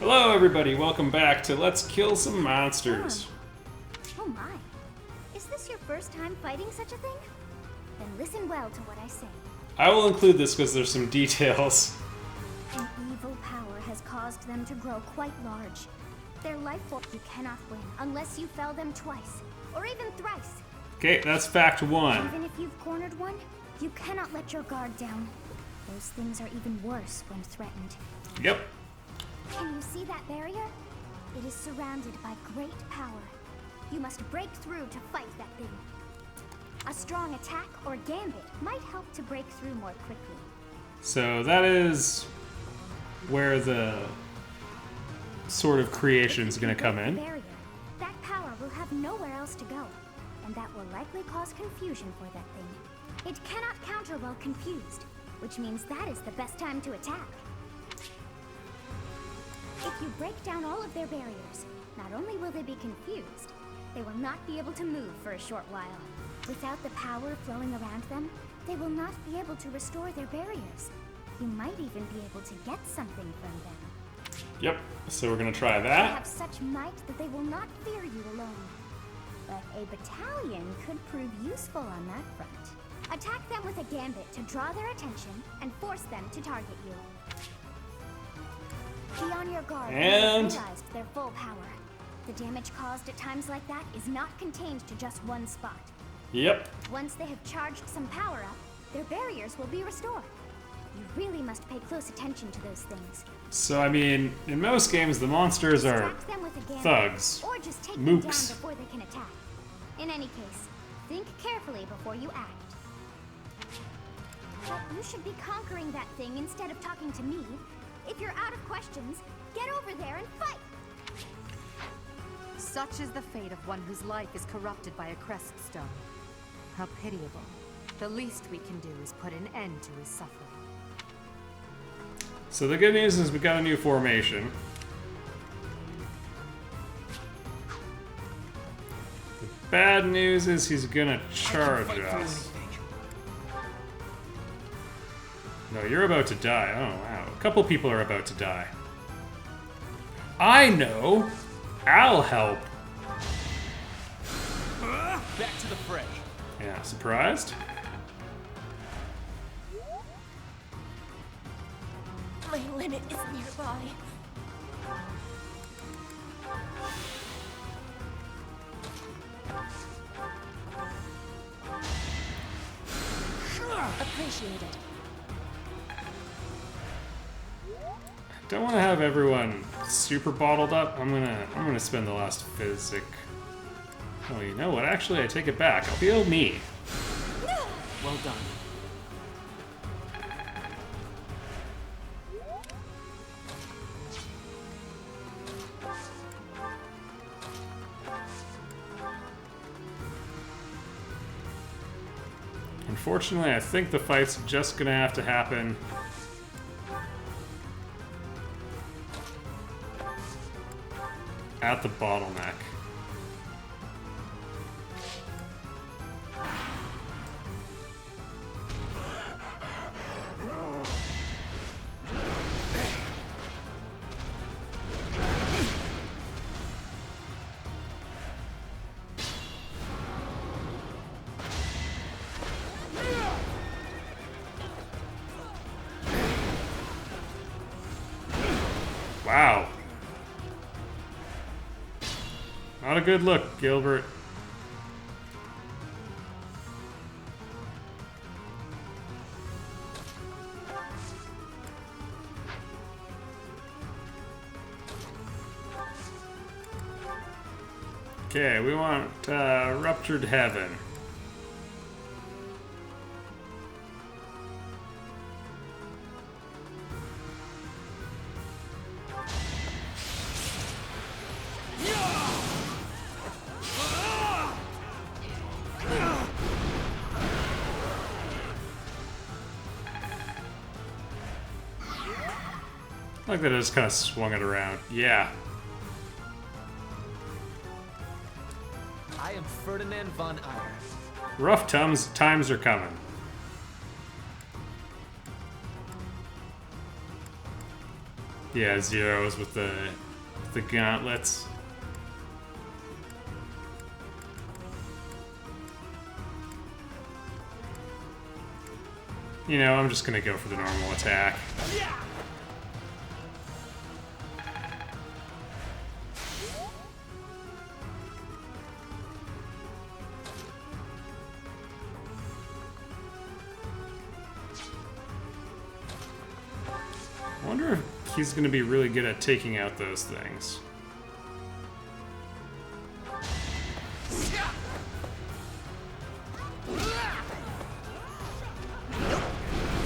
Hello everybody, welcome back to Let's Kill Some Monsters. Oh my. Is this your first time fighting such a thing? Then listen well to what I say. I will include this because there's some details. An evil power has caused them to grow quite large. Their life force you cannot win unless you fell them twice, or even thrice. Okay, that's fact one. Even if you've cornered one, you cannot let your guard down. Those things are even worse when threatened. Yep. Can you see that barrier? It is surrounded by great power. You must break through to fight that thing. A strong attack or gambit might help to break through more quickly. So that is where the sort of creation is going to come in. Barrier, that power will have nowhere else to go, and that will likely cause confusion for that thing. It cannot counter while confused, which means that is the best time to attack. If you break down all of their barriers, not only will they be confused, they will not be able to move for a short while. Without the power flowing around them, they will not be able to restore their barriers. You might even be able to get something from them. Yep, so we're going to try They that. have such might that they will not fear you alone. But a battalion could prove useful on that front. Attack them with a gambit to draw their attention and force them to target you. Be on your guard when And they've realized their full power. The damage caused at times like that is not contained to just one spot. Yep. Once they have charged some power up, their barriers will be restored. You really must pay close attention to those things. So I mean, in most games the monsters are Distract them with a gambit, thugs, or just take them down mooks. before they can attack. In any case, think carefully before you act. But you should be conquering that thing instead of talking to me. If you're out of questions, get over there and fight! Such is the fate of one whose life is corrupted by a crest stone. How pitiable. The least we can do is put an end to his suffering. So the good news is we got a new formation. The bad news is he's gonna charge us. No, you're about to die. Oh, wow. A couple people are about to die. I know! I'll help! Back to the fray. Yeah, surprised? My limit is nearby. Appreciated. Don't want to have everyone super bottled up. I'm gonna spend the last physic. Oh, you know what? Actually, I take it back. I'll heal me. Well done. Unfortunately, I think the fight's just gonna have to happen at the bottleneck. Wow. Not a good look, Gilbert. Okay, we want Ruptured Heaven. I like that I just kind of swung it around. Yeah. I am Ferdinand von Eyre. Rough times are coming. Yeah, Zero's with the gauntlets. You know, I'm just gonna go for the normal attack. I wonder if he's gonna be really good at taking out those things.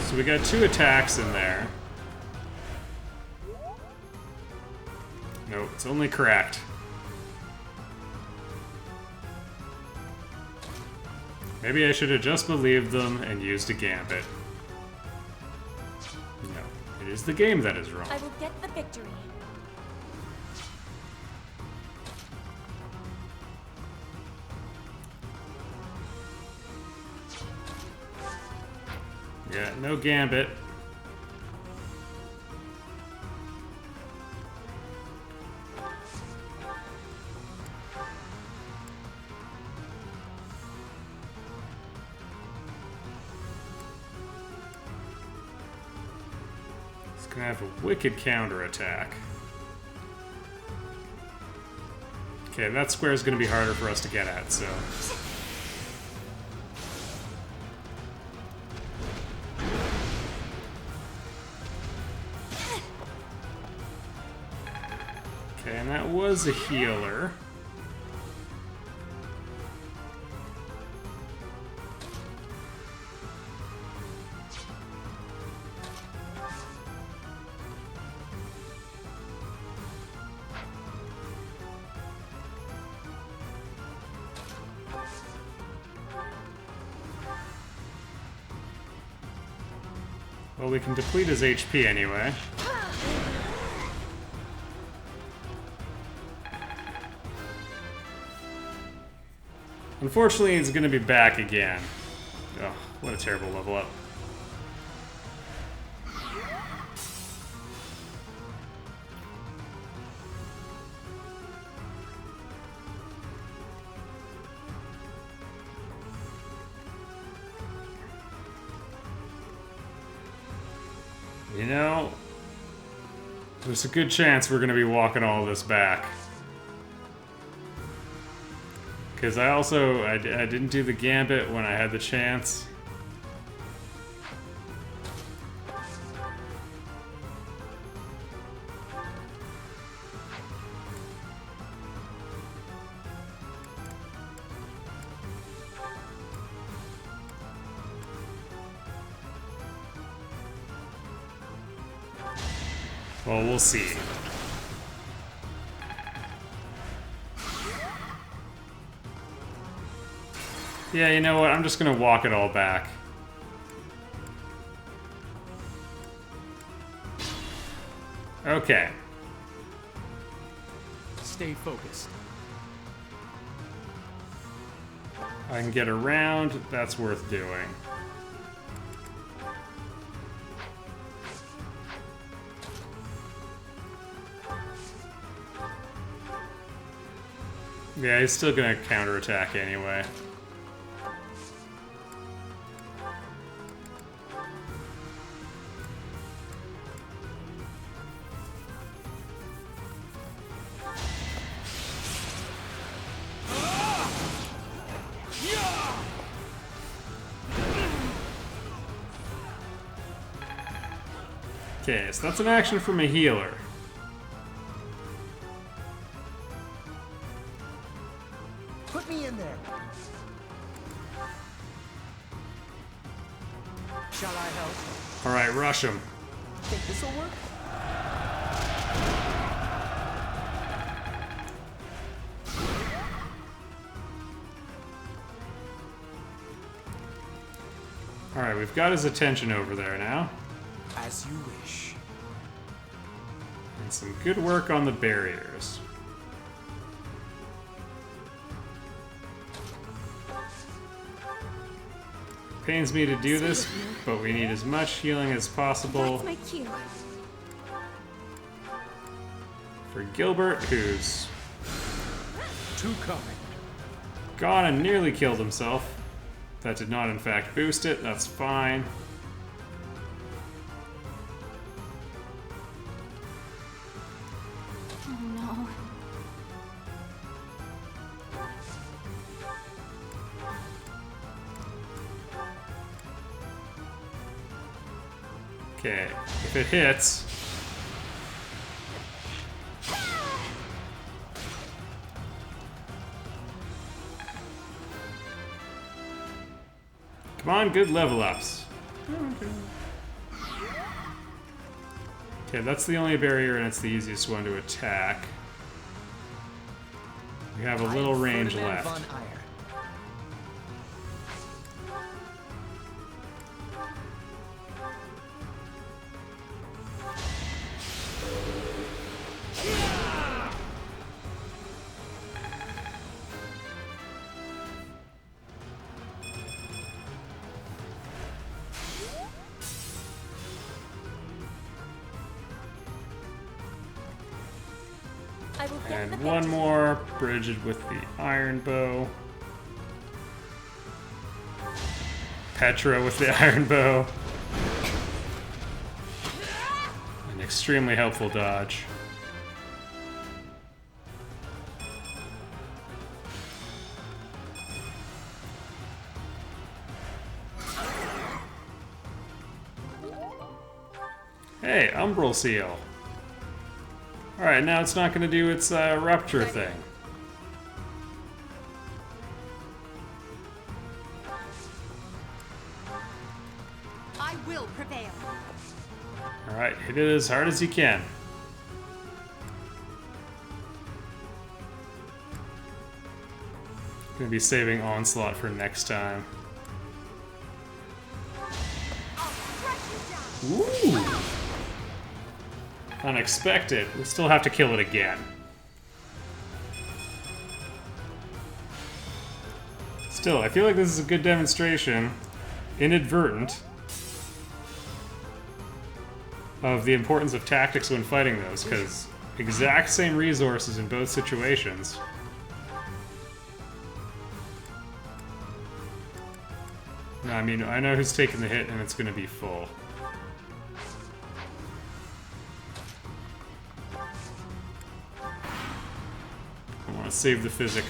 So we got 2 attacks in there. Nope, it's only cracked. Maybe I should have just believed them and used a gambit. No, it is the game that is wrong. I will get the victory. Yeah, no gambit. It's gonna have a wicked counterattack. Okay, that square is gonna be harder for us to get at, so. Okay, and that was a healer. Well, we can deplete his HP anyway. Unfortunately, he's going to be back again. Oh, what a terrible level up. You know, there's a good chance we're going to be walking all this back. Because I didn't do the gambit when I had the chance. Well, we'll see. Yeah, you know what? I'm just gonna walk it all back. Okay. Stay focused. I can get around. That's worth doing. Yeah, he's still gonna counterattack anyway. Okay, so that's an action from a healer. Put me in there. Shall I help? Alright, rush him. Think this'll work? Alright, we've got his attention over there now. As you wish. And some good work on the barriers. Pains me to do this, but we need as much healing as possible. That's my cue. for Gilbert, who's Too kind. gone and nearly killed himself. That did not, in fact, boost it. That's fine. Oh no. Okay, if it hits... Come on, good level ups. Okay, that's the only barrier and it's the easiest one to attack. We have a little range Ferdinand left. von Eyre. I will get And the one more, Bridget with the iron bow. Petra with the iron bow. An extremely helpful dodge. Hey, Umbral Seal. Alright, now it's not going to do its rupture thing. I will prevail. Alright, hit it as hard as you can. Gonna be saving Onslaught for next time. Ooh! Unexpected. We still have to kill it again. Still, I feel like this is a good demonstration, inadvertent, of the importance of tactics when fighting those, because exact same resources in both situations. No, I mean, I know who's taking the hit and it's gonna be full. I want to save the physic.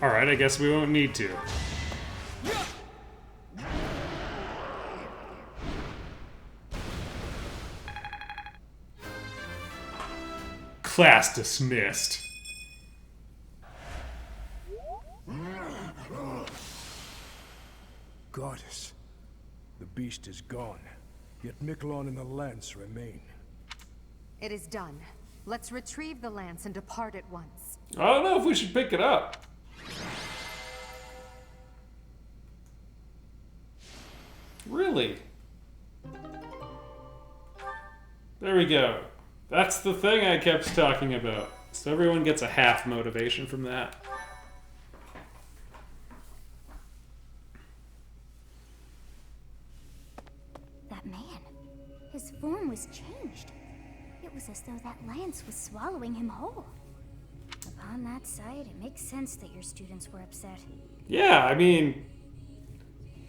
Alright, I guess we won't need to. Class dismissed. Goddess, the beast is gone, yet Miquelon and the lance remain. It is done. Let's retrieve the lance and depart at once. I don't know if we should pick it up. Really? There we go. That's the thing I kept talking about. So everyone gets a half motivation from that. That man, his form was changed. It was as though that lance was swallowing him whole. Upon that sight, it makes sense that your students were upset. Yeah, I mean,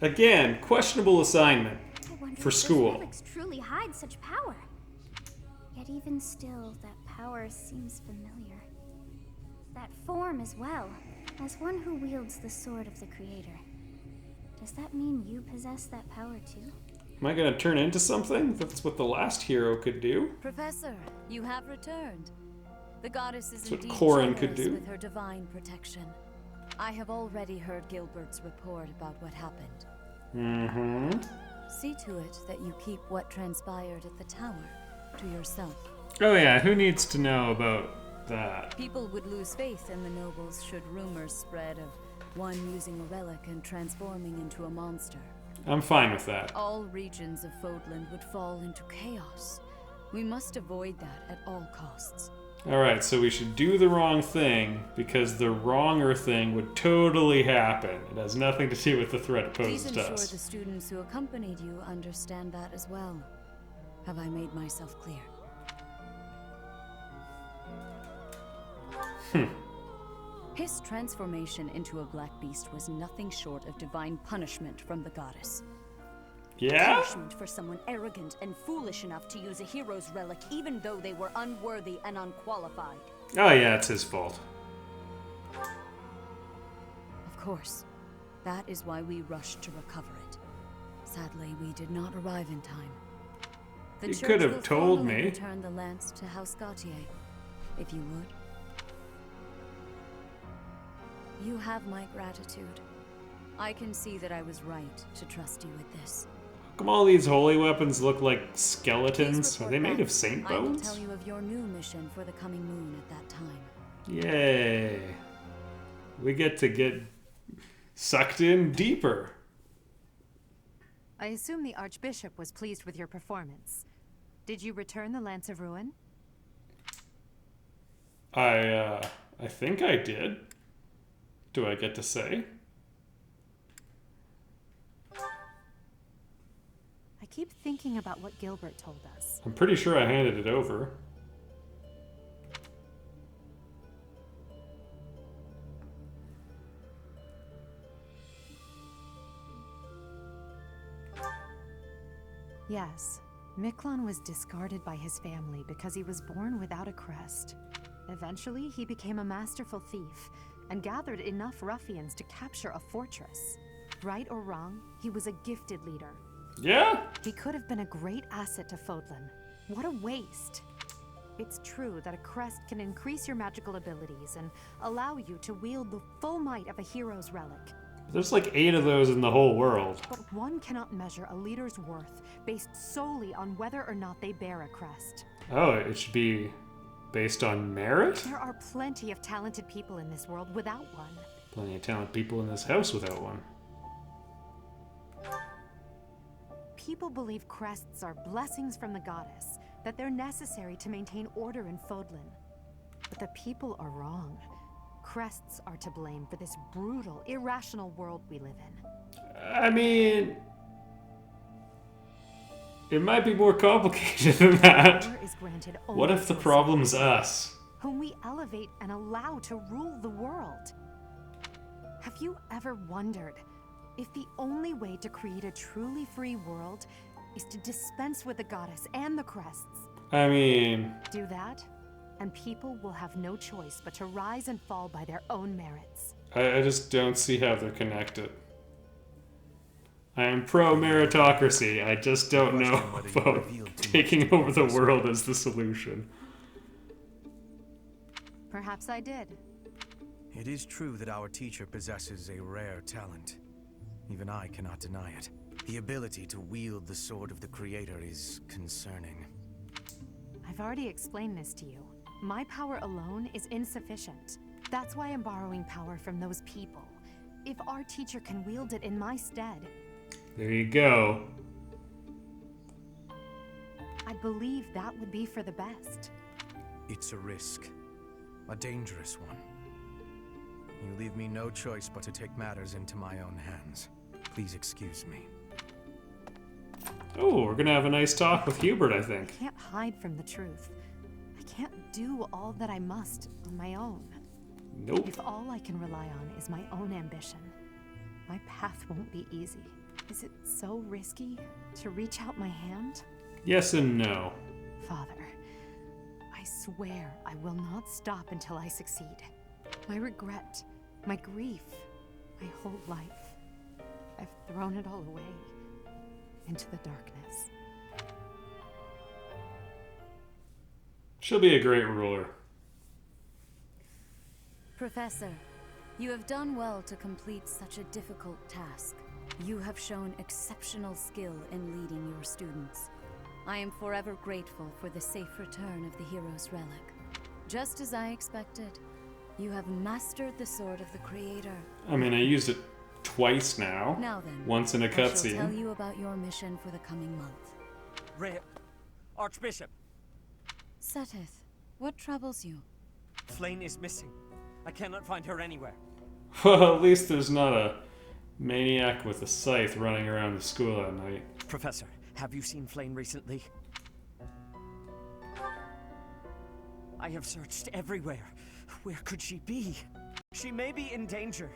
again, questionable assignment I wonder for if school. those relics truly hide such power. Yet even still, that power seems familiar. That form as well, as one who wields the sword of the Creator. Does that mean you possess that power too? Am I gonna turn into something? That's what the last hero could do. Professor, you have returned. The goddess is what indeed Corrin could generous do. with her divine protection. I have already heard Gilbert's report about what happened. Mm-hmm. See to it that you keep what transpired at the tower to yourself. Oh yeah, who needs to know about that? People would lose faith in the nobles should rumors spread of one using a relic and transforming into a monster. I'm fine with that. All regions of Fodlan would fall into chaos. We must avoid that at all costs. Alright, so we should do the wrong thing, because the wronger thing would totally happen. It has nothing to do with the threat it Please poses to ensure us. the students who accompanied you understand that as well. Have I made myself clear? His transformation into a black beast was nothing short of divine punishment from the goddess. Yeah? Punishment for someone arrogant and foolish enough to use a hero's relic even though they were unworthy and unqualified. Oh yeah, it's his fault. Of course. That is why we rushed to recover it. Sadly, we did not arrive in time. The You church could have will told formally me. return the lance to House Gautier, if you would. You have my gratitude. I can see that I was right to trust you with this. How come all these holy weapons look like Please skeletons? Are report they made back. of saint I will bones? tell you of your new mission for the coming moon at that time. Yay. We get to get sucked in deeper. I assume the Archbishop was pleased with your performance. Did you return the Lance of Ruin? I think I did. Do I get to say? I keep thinking about what Gilbert told us. I'm pretty sure I handed it over. Yes, Miklon was discarded by his family because he was born without a crest. Eventually, he became a masterful thief and gathered enough ruffians to capture a fortress. Right or wrong, he was a gifted leader. Yeah? He could have been a great asset to Fodlan. What a waste! It's true that a crest can increase your magical abilities and allow you to wield the full might of a hero's relic. There's like 8 of those in the whole world. But one cannot measure a leader's worth based solely on whether or not they bear a crest. Oh, it should be based on merit? There are plenty of talented people in this world without one. Plenty of talented people in this house without one. People believe crests are blessings from the goddess, that they're necessary to maintain order in Fodlan. But the people are wrong. Crests are to blame for this brutal, irrational world we live in. I mean, it might be more complicated than that. Power is granted What only if the to a problem's select us? whom we elevate and allow to rule the world? Have you ever wondered if the only way to create a truly free world is to dispense with the goddess and the crests? I mean, Do that, and people will have no choice but to rise and fall by their own merits. I just don't see how they're connected. I am pro-meritocracy, I just don't know about taking over the world as the solution. Perhaps I did. It is true that our teacher possesses a rare talent. Even I cannot deny it. The ability to wield the sword of the Creator is concerning. I've already explained this to you. My power alone is insufficient. That's why I'm borrowing power from those people. If our teacher can wield it in my stead, There you go. I believe that would be for the best. It's a risk. A dangerous one. You leave me no choice but to take matters into my own hands. Please excuse me. Oh, we're gonna have a nice talk with Hubert, I think. I can't hide from the truth. I can't do all that I must on my own. Nope. If all I can rely on is my own ambition, my path won't be easy. Is it so risky to reach out my hand? Yes and no. Father, I swear I will not stop until I succeed. My regret, my grief, my whole life, I've thrown it all away into the darkness. She'll be a great ruler. Professor, you have done well to complete such a difficult task. You have shown exceptional skill in leading your students. I am forever grateful for the safe return of the hero's relic. Just as I expected, you have mastered the sword of the Creator. I mean, I used it twice now. Now then, Once in a I shall cutscene. tell you about your mission for the coming month. Archbishop, Seteth, what troubles you? Flame is missing. I cannot find her anywhere. Well, at least there's not a maniac with a scythe running around the school at night. Professor, have you seen Flame recently? I have searched everywhere. Where could she be? She may be in danger.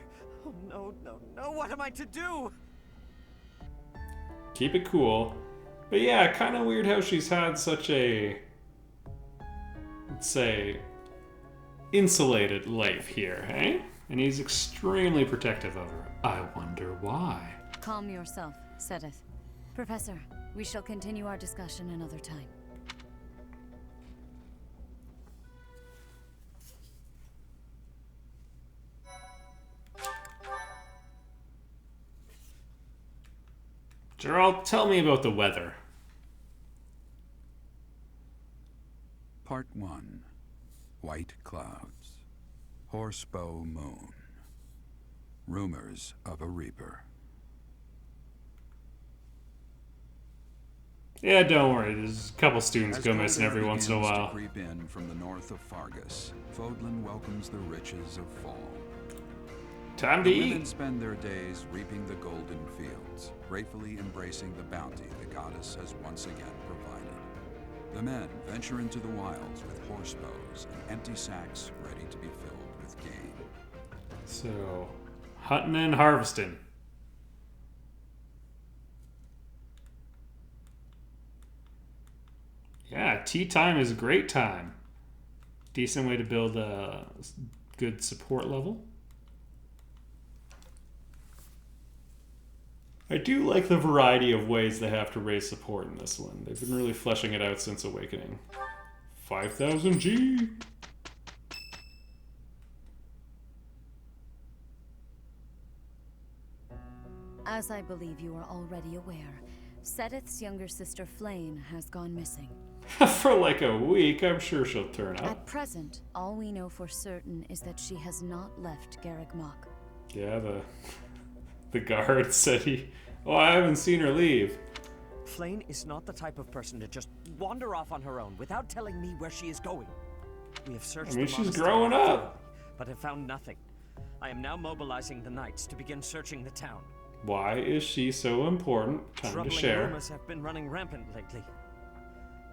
Oh no, no, no, what am I to do? Keep it cool. But yeah, kind of weird how she's had such a, let's say, insulated life here, hey? And he's extremely protective of her. I wonder why. Calm yourself, Seteth. Professor, we shall continue our discussion another time. Gerald, tell me about the weather. Part 1. White clouds. Horsebow moon. Rumors of a reaper. Yeah, don't worry. There's a couple students As go missing cold every air once in a begins to while. creep in from the north of Fargus, Fodlan welcomes the riches of fall. Time to The women eat. spend their days reaping the golden fields, gratefully embracing the bounty the goddess has once again provided. The men venture into the wilds with horse bows and empty sacks ready to be filled with game. So, hunting and harvesting. Yeah, tea time is a great time. Decent way to build a good support level. I do like the variety of ways they have to raise support in this one. They've been really fleshing it out since Awakening. 5,000 G! As I believe you are already aware, Seteth's younger sister Flame has gone missing. For like a week, I'm sure she'll turn up. At present, all we know for certain is that she has not left Garrick Mach. Yeah, the guard said he... Oh, I haven't seen her leave. Flame is not the type of person to just wander off on her own without telling me where she is going. We have searched I mean, the she's monastery growing up. thoroughly, but have found nothing. I am now mobilizing the knights to begin searching the town. Why is she so important? Time to Troubling share. rumors have been running rampant lately.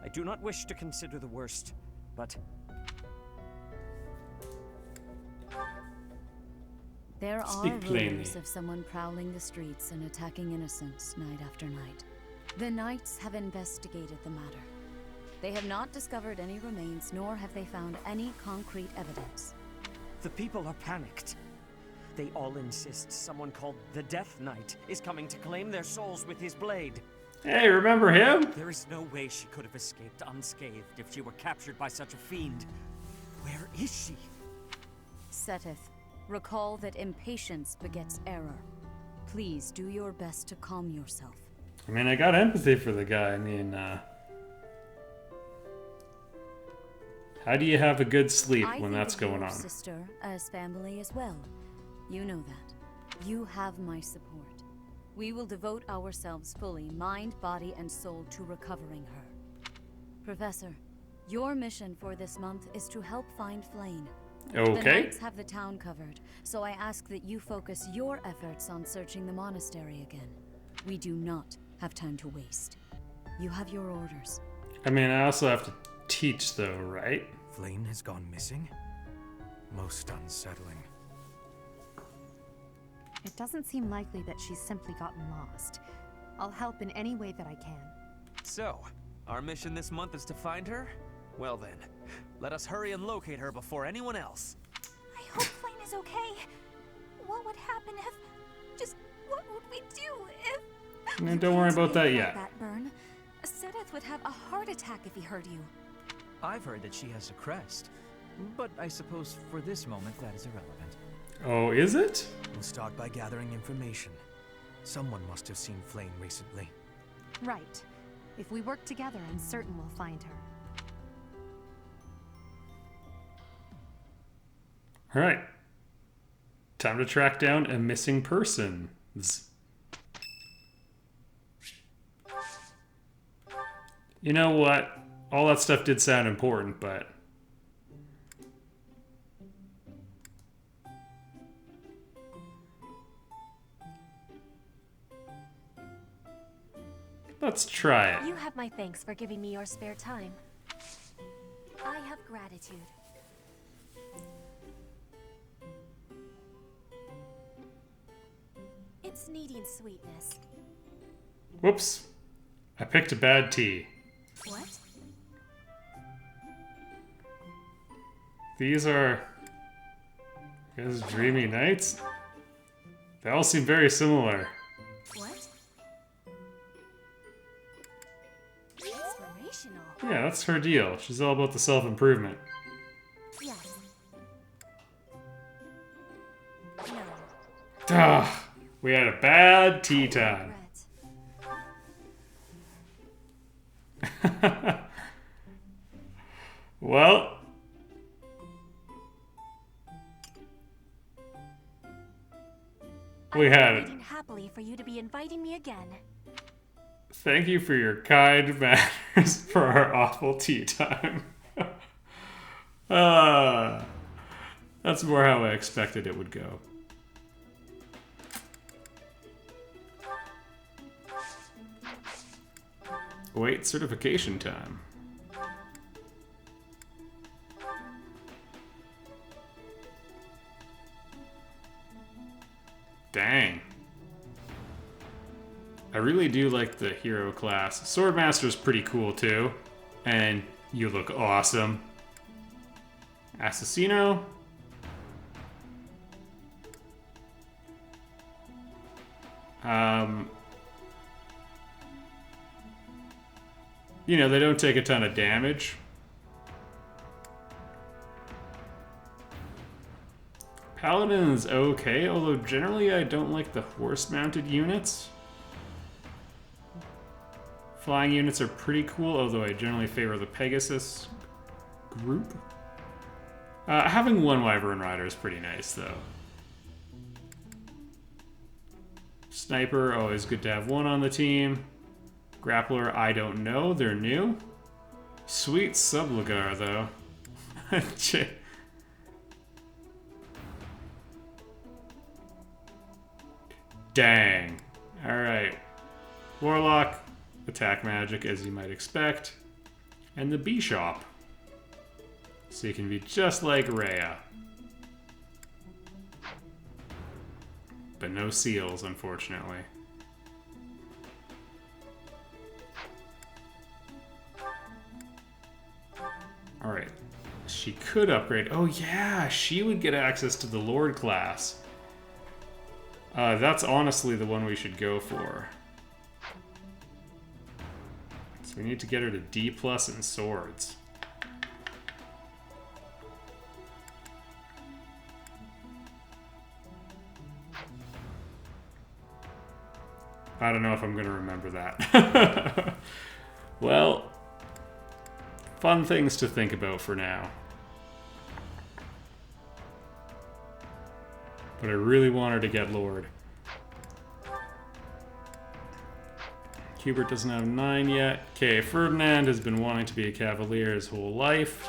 I do not wish to consider the worst, but There are Speak plainly. rumors of someone prowling the streets and attacking innocents night after night. The knights have investigated the matter. They have not discovered any remains, nor have they found any concrete evidence. the people are panicked. They all insist someone called the Death Knight is coming to claim their souls with his blade. Hey, remember him? There is no way she could have escaped unscathed if she were captured by such a fiend. Where is she? Seteth, recall that impatience begets error. Please do your best to calm yourself. I mean, I got empathy for the guy. I mean, how do you have a good sleep I when think that's of going your on? sister as family as well. You know that. You have my support. We will devote ourselves fully, mind, body, and soul, to recovering her. Professor, your mission for this month is to help find Flame. The Okay. Knights have the town covered, so I ask that you focus your efforts on searching the monastery again. We do not have time to waste. You have your orders. I mean, I also have to teach, though, right? Flame has gone missing? Most unsettling. It doesn't seem likely that she's simply gotten lost. I'll help in any way that I can. So, our mission this month is to find her? Well then, let us hurry and locate her before anyone else. I hope Flame is okay. What would happen if... Just what would we do if... No, don't worry about that yet. That burn. Seteth would have a heart attack if he heard you. I've heard that she has a crest, but I suppose for this moment that is irrelevant. Oh, is it? We'll start by gathering information. Someone must have seen Flame recently. Right. If we work together, I'm certain we'll find her. All right. time to track down a missing person. You know what? All that stuff did sound important, but... let's try it. You have my thanks for giving me your spare time. I have gratitude. It's needing sweetness. Whoops. I picked a bad tea. What? These are... these dreamy nights? They all seem very similar. What? Inspirational. Yeah, that's her deal. She's all about the self-improvement. Yes. No. Ugh, we had a bad tea time. Well, we had it. I'm happily for you to be inviting me again. Thank you for your kind manners for our awful tea time. That's more how I expected it would go. Wait, certification time. Dang. I really do like the hero class. Swordmaster's pretty cool too. And you look awesome. Assassino. You know, they don't take a ton of damage. Paladin is okay, although generally I don't like the horse-mounted units. Flying units are pretty cool, although I generally favor the Pegasus group. Having one Wyvern Rider is pretty nice, though. Sniper, always good to have one on the team. Grappler, I don't know, they're new. Sweet Subligar, though. Dang. Alright. Warlock, attack magic as you might expect. And the Bishop. So you can be just like Rhea. But no seals, unfortunately. Alright. She could upgrade. Oh yeah, she would get access to the Lord class. That's honestly the one we should go for. So we need to get her to D+ in swords. I don't know if I'm going to remember that. Well, fun things to think about for now. But I really want her to get Lord. Hubert doesn't have 9 yet. Okay, Ferdinand has been wanting to be a Cavalier his whole life.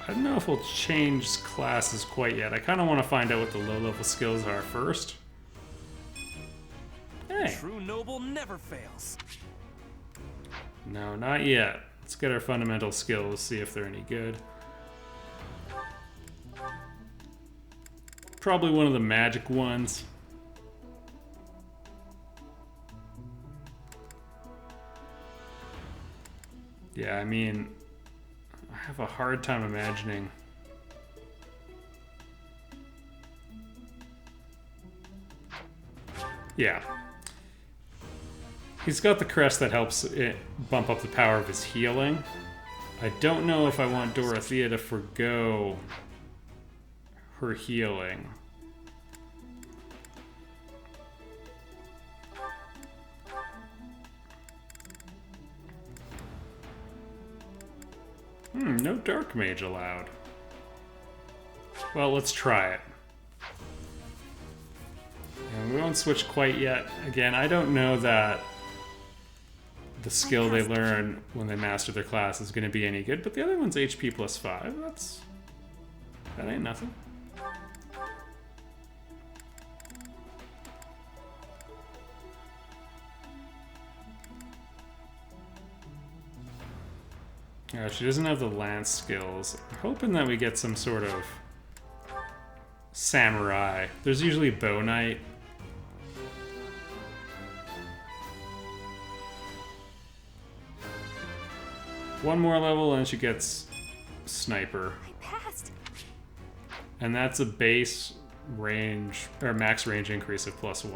I don't know if we'll change classes quite yet. I kind of want to find out what the low-level skills are first. Hey. True noble never fails. No, not yet. Let's get our fundamental skills, see if they're any good. Probably one of the magic ones. Yeah, I mean, I have a hard time imagining. Yeah. He's got the crest that helps it bump up the power of his healing. I don't know if I want Dorothea to forgo her healing. No Dark Mage allowed. Well, let's try it. And we won't switch quite yet. Again, I don't know that the skill they learn when they master their class is going to be any good, but the other one's HP plus 5. That ain't nothing. Yeah, she doesn't have the lance skills. I'm hoping that we get some sort of samurai. There's usually bow knight. One more level and she gets sniper. I passed. And that's a base range, or max range increase of +1.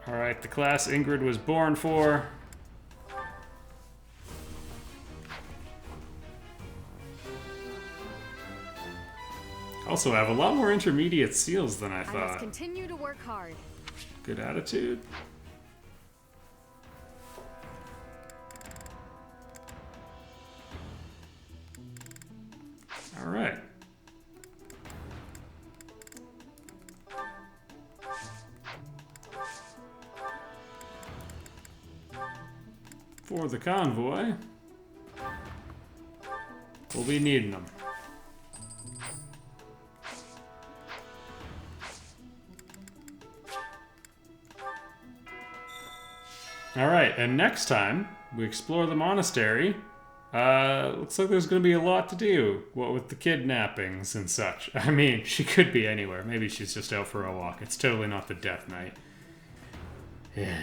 Alright, the class Ingrid was born for. Also, I have a lot more intermediate seals than I I must thought. continue to work hard. Good attitude. All right. For the convoy, we'll be needing them. All right, and next time we explore the monastery, looks like there's going to be a lot to do. What with the kidnappings and such. I mean, she could be anywhere. Maybe she's just out for a walk. It's totally not the Death Knight. Yeah.